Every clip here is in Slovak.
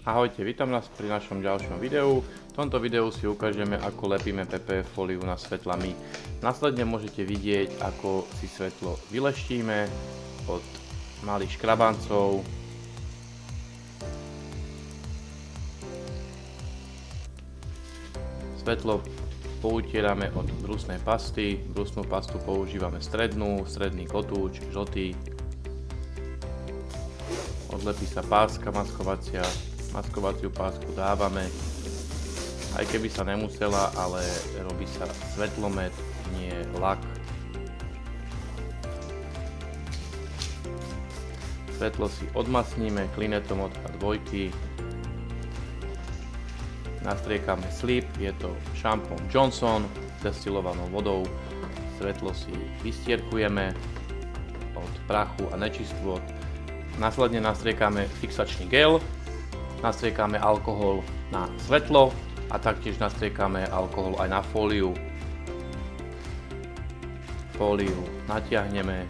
Ahojte, vítam nás pri našom ďalšom videu. V tomto videu si ukážeme, ako lepíme PPF fóliu na svetla my. Následne môžete vidieť, ako si svetlo vyleštíme od malých škrabancov. Svetlo poutierame od brusnej pasty. Brusnú pastu používame stredný kotúč, žltý. Odlepí sa páska maskovacia. Maskovaciu pásku dávame, aj keby sa nemusela, ale robí sa svetlomet, nie lak. Svetlo si odmasníme klinetom od H2. Nastriekame slip, je to šampón Johnson destilovanou vodou. Svetlo si vystierkujeme od prachu a nečistôt. Následne nastriekame fixačný gel. Nastriekame alkohol na svetlo a taktiež nastriekame alkohol aj na fóliu. Fóliu natiahneme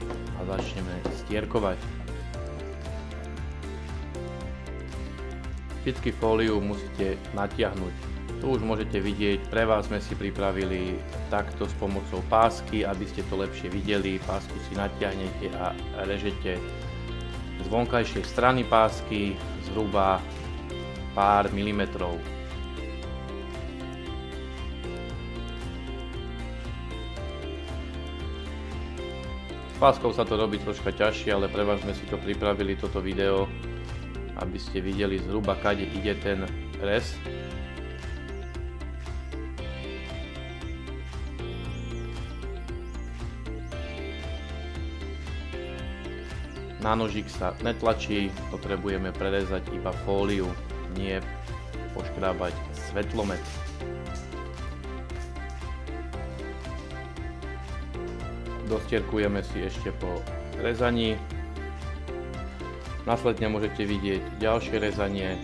a začneme stierkovať. Vždycky fóliu musíte natiahnuť. Tu už môžete vidieť, pre vás sme si pripravili takto s pomocou pásky, aby ste to lepšie videli. Pásku si natiahnete a režete z vonkajšej strany pásky zhruba pár milimetrov. S páskou sa to robí troška ťažšie, ale pre vás sme si to pripravili, toto video, aby ste videli zhruba, kade ide ten rez. Na nožík sa netlačí, potrebujeme prerezať iba fóliu, nie poškrábať svetlomet. Dostierkujeme si ešte po rezaní. Následne môžete vidieť ďalšie rezanie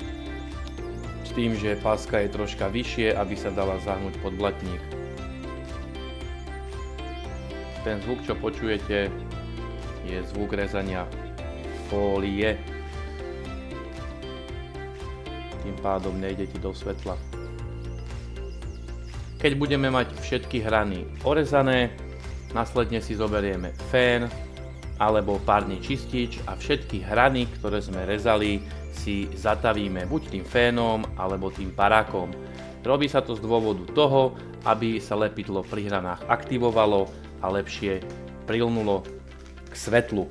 s tým, že páska je troška vyššie, aby sa dala zahnúť pod blatník. Ten zvuk, čo počujete, je zvuk rezania fólie. Tým pádom nejdete do svetla. Keď budeme mať všetky hrany orezané, následne si zoberieme fén alebo párny čistič a všetky hrany, ktoré sme rezali, si zatavíme buď tým fénom alebo tým parákom. Robí sa to z dôvodu toho, aby sa lepidlo pri hranách aktivovalo a lepšie prilnulo k svetlu.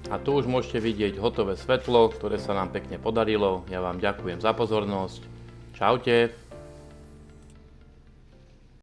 A tu už môžete vidieť hotové svetlo, ktoré sa nám pekne podarilo. Ja vám ďakujem za pozornosť. Čaute.